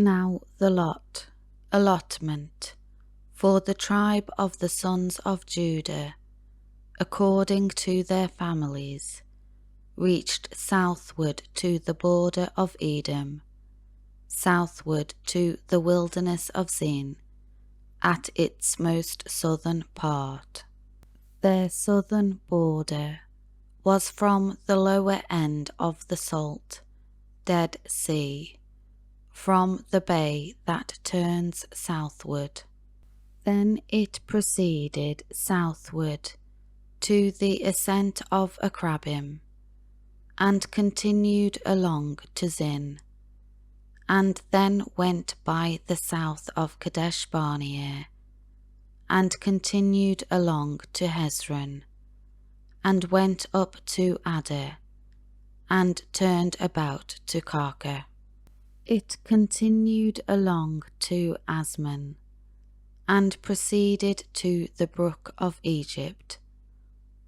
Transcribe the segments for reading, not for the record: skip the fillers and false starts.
Now the allotment, for the tribe of the sons of Judah, according to their families, reached southward to the border of Edom, southward to the wilderness of Zin, at its most southern part. Their southern border was from the lower end of the salt, Dead Sea, from the bay that turns southward. Then it proceeded southward to the ascent of Akrabim, and continued along to Zin, and then went by the south of Kadesh Barnea, and continued along to Hezron, and went up to Adar, and turned about to Karka. It continued along to Asman, and proceeded to the brook of Egypt,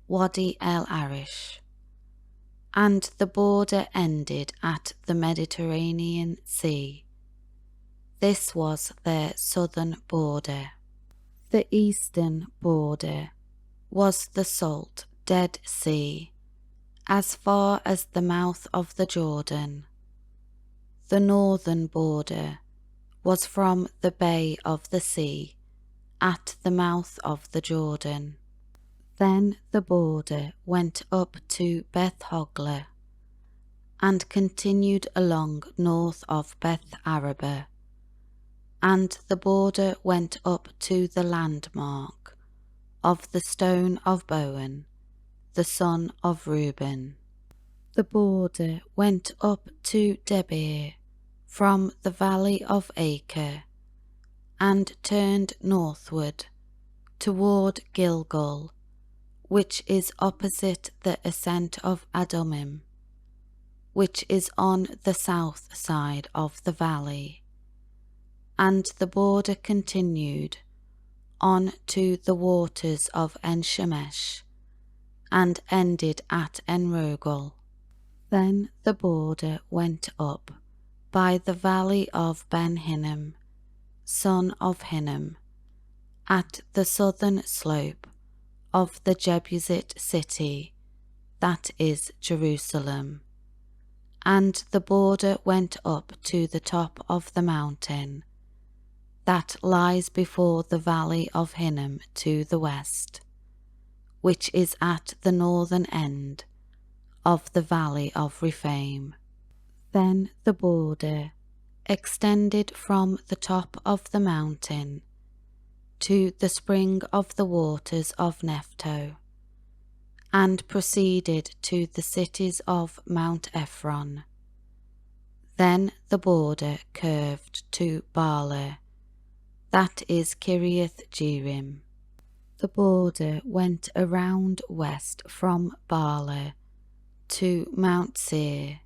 Wadi el Arish, and the border ended at the Mediterranean Sea. This was their southern border. The eastern border was the salt Dead Sea, as far as the mouth of the Jordan. The northern border was from the bay of the sea, at the mouth of the Jordan. Then the border went up to Beth Hogla, and continued along north of Beth Araba, and the border went up to the landmark of the stone of Bowen, the son of Reuben. The border went up to Debir from the valley of Acre, and turned northward toward Gilgal, which is opposite the ascent of Adumim, which is on the south side of the valley. And the border continued on to the waters of En-Shemesh, and ended at En-Rogel. Then the border went up by the valley of Ben-Hinnom, son of Hinnom, at the southern slope of the Jebusite city, that is Jerusalem. And the border went up to the top of the mountain that lies before the valley of Hinnom to the west, which is at the northern end of the valley of Rephaim. Then the border extended from the top of the mountain to the spring of the waters of Nephto, and proceeded to the cities of Mount Ephron. Then the border curved to Baalah, that is Kiriath Jearim. The border went around west from Baalah to Mount Seir,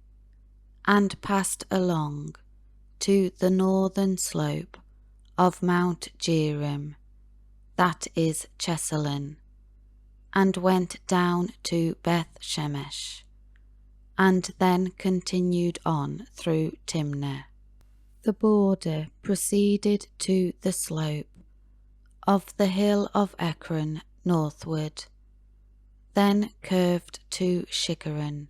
and passed along to the northern slope of Mount Jearim, that is Chesalon, and went down to Beth Shemesh, and then continued on through Timnah. The border proceeded to the slope of the hill of Ekron northward, then curved to Shikkeron,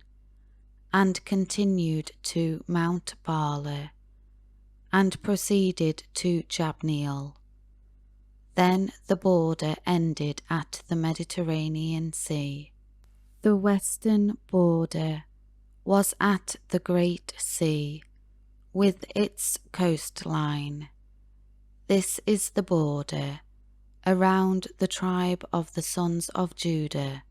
and continued to Mount Baalah, and proceeded to Jabneel. Then the border ended at the Mediterranean Sea. The western border was at the Great Sea, with its coastline. This is the border around the tribe of the sons of Judah,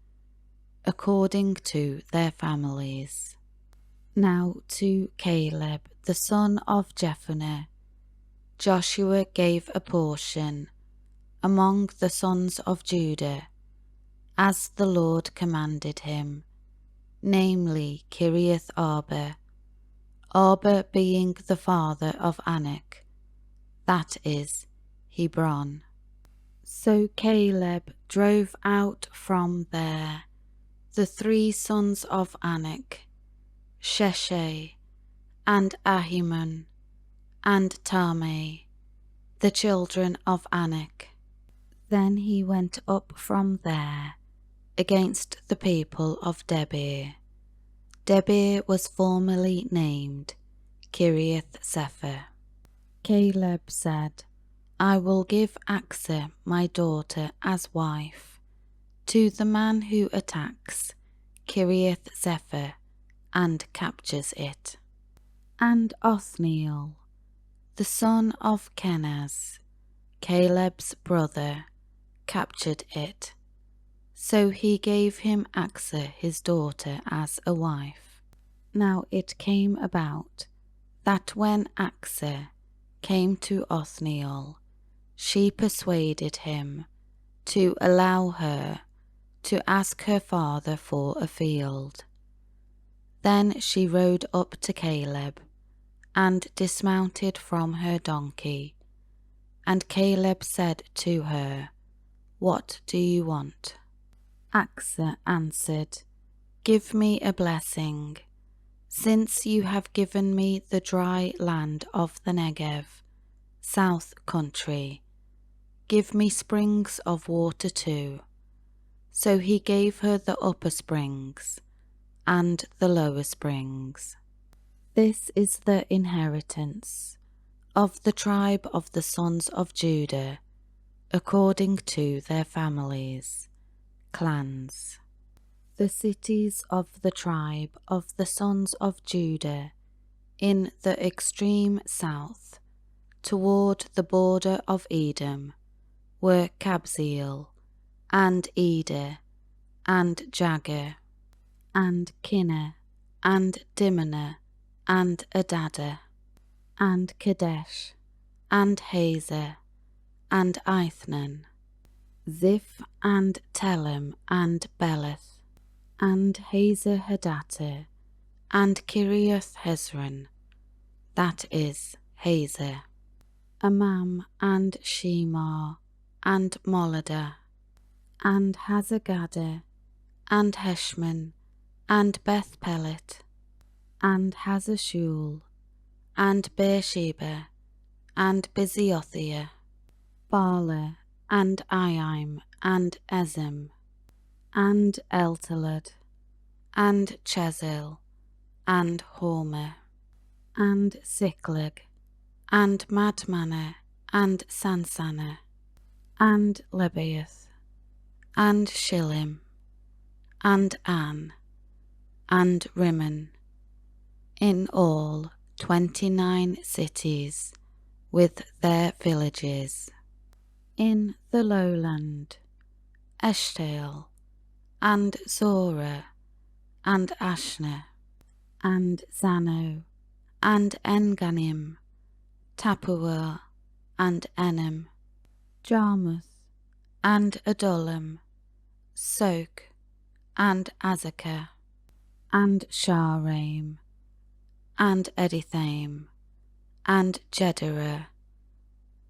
according to their families. Now to Caleb the son of Jephunneh, Joshua gave a portion among the sons of Judah, as the Lord commanded him, namely Kiriath Arba, Arba being the father of Anak, that is, Hebron. So Caleb drove out from there the 3 sons of Anak, Sheshai, and Ahiman, and Tamai, the children of Anak. Then he went up from there against the people of Debir. Debir was formerly named Kiriath Sepher. Caleb said, I will give Achsah my daughter as wife to the man who attacks Kiriath Sepher and captures it. And Othniel, the son of Kenaz, Caleb's brother, captured it. So he gave him Achsah his daughter as a wife. Now it came about that when Achsah came to Othniel, she persuaded him to allow her to ask her father for a field. Then she rode up to Caleb and dismounted from her donkey, and Caleb said to her, What do you want? Achsah answered, Give me a blessing, since you have given me the dry land of the Negev, south country. Give me springs of water too. So he gave her the upper springs and the lower springs. This is the inheritance of the tribe of the sons of Judah, according to their families, clans. The cities of the tribe of the sons of Judah in the extreme south, toward the border of Edom, were Kabzeel, and Eder, and Jagur, and Kinneh, and Dimnah, and Adada, and Kadesh, and Hazer, and Ithnan, Ziph, and Telem, and Beleth, and Hazer Hadattah, and Kiriath Hezron, that is, Hazer, Amam, and Shemar, and Moladah, and Hazagadah, and Heshman, and Beth Pelet, and Hazashul, and Beersheba, and Biziothia, Bala, and Aim, and Ezem, and Eltalad, and Chesil, and Hormah, and Siklag, and Madmanah, and Sansannah, and Lebaoth, and Shillim, and An, and Rimmon, in all 29 cities with their villages. In the lowland, Eshtaol, and Zorah, and Ashna, and Zano, and Enganim, Tappuah, and Enem, Jarmuth, and Adullam, Sok, and Azekah, and Sharaim, and Edithaim, and Jederah,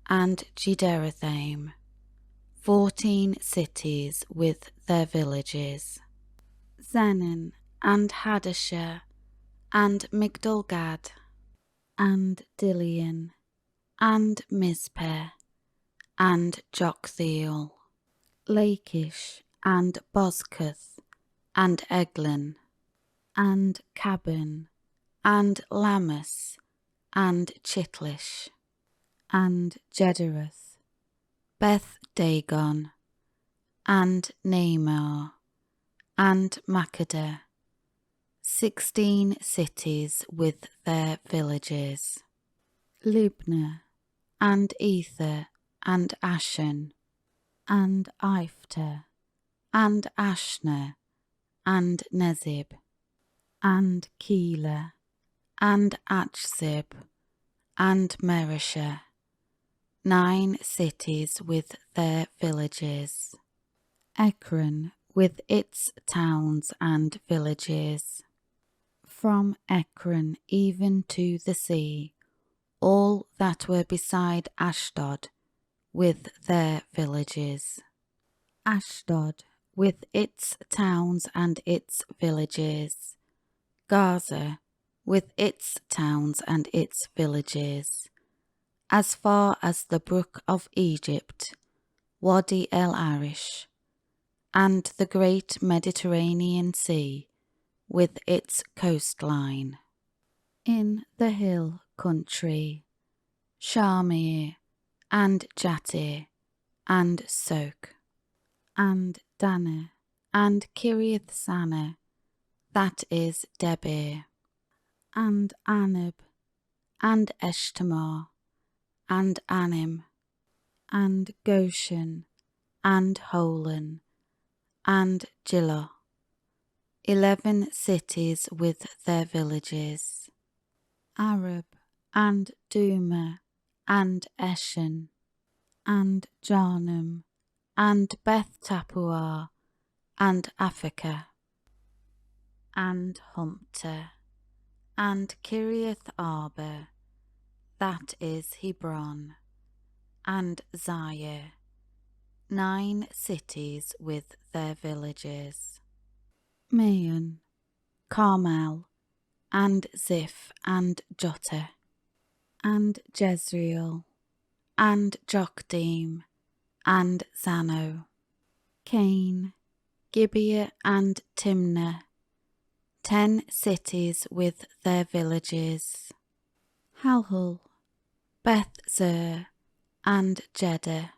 and Jederathaim, 14 cities with their villages. Zenin, and Hadashah, and Migdalgad, and Dilian, and Mizpeh, and Joktheel, Lachish, and Bozkath, and Eglon, and Cabin, and Lammas, and Chitlish, and Jedereth, Beth Dagon, and Naamah, and Makkedah, 16 cities with their villages. Libnah, and Ether, and Ashan, and Iphta, and Ashna, and Nezib, and Keilah, and Achzib, and Merishah, 9 cities with their villages. Ekron with its towns and villages. From Ekron even to the sea, all that were beside Ashdod with their villages. Ashdod with its towns and its villages. Gaza with its towns and its villages. as far as the brook of Egypt, Wadi el Arish, and the great Mediterranean Sea with its coastline. In the hill country, Shamir and Jatir and Sok, and Dana and Kiriath Sana, that is Debir, and Anab, and Eshtamar, and Anim, and Goshen, and Holon, and Gillah, 11 cities with their villages, Arab, and Duma, and Eshen, and Jarnum, and Beth Tappuah, and Aphekah, and Humpter, and Kiriath Arba, that is Hebron, and Zair, 9 cities with their villages, Maon, Carmel, and Ziph, and Jotteh, and Jezreel, and Jokdeam, and Zano, Cain, Gibeah, and Timnah, 10 cities with their villages, Halhul, Beth Zur, and Jeddah,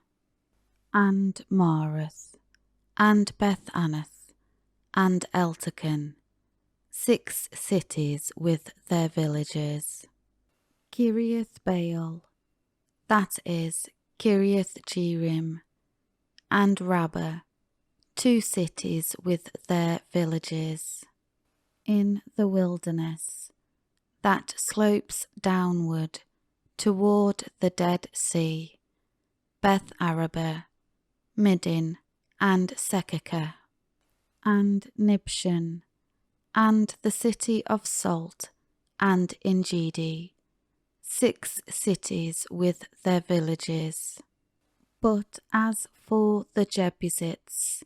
and Marath, and Beth Anath, and Eltekon, 6 cities with their villages, Kiriath Baal, that is Kiriath Jearim, and Rabbah, 2 cities with their villages, in the wilderness that slopes downward toward the Dead Sea, Beth Araba, Middin, and Sekekah, and Nibshan, and the city of Salt, and Engedi, 6 cities with their villages. But as for the Jebusites,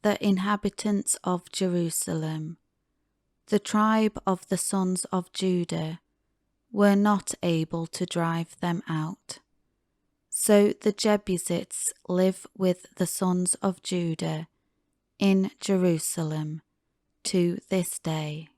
the inhabitants of Jerusalem, the tribe of the sons of Judah, were not able to drive them out. So the Jebusites live with the sons of Judah in Jerusalem to this day.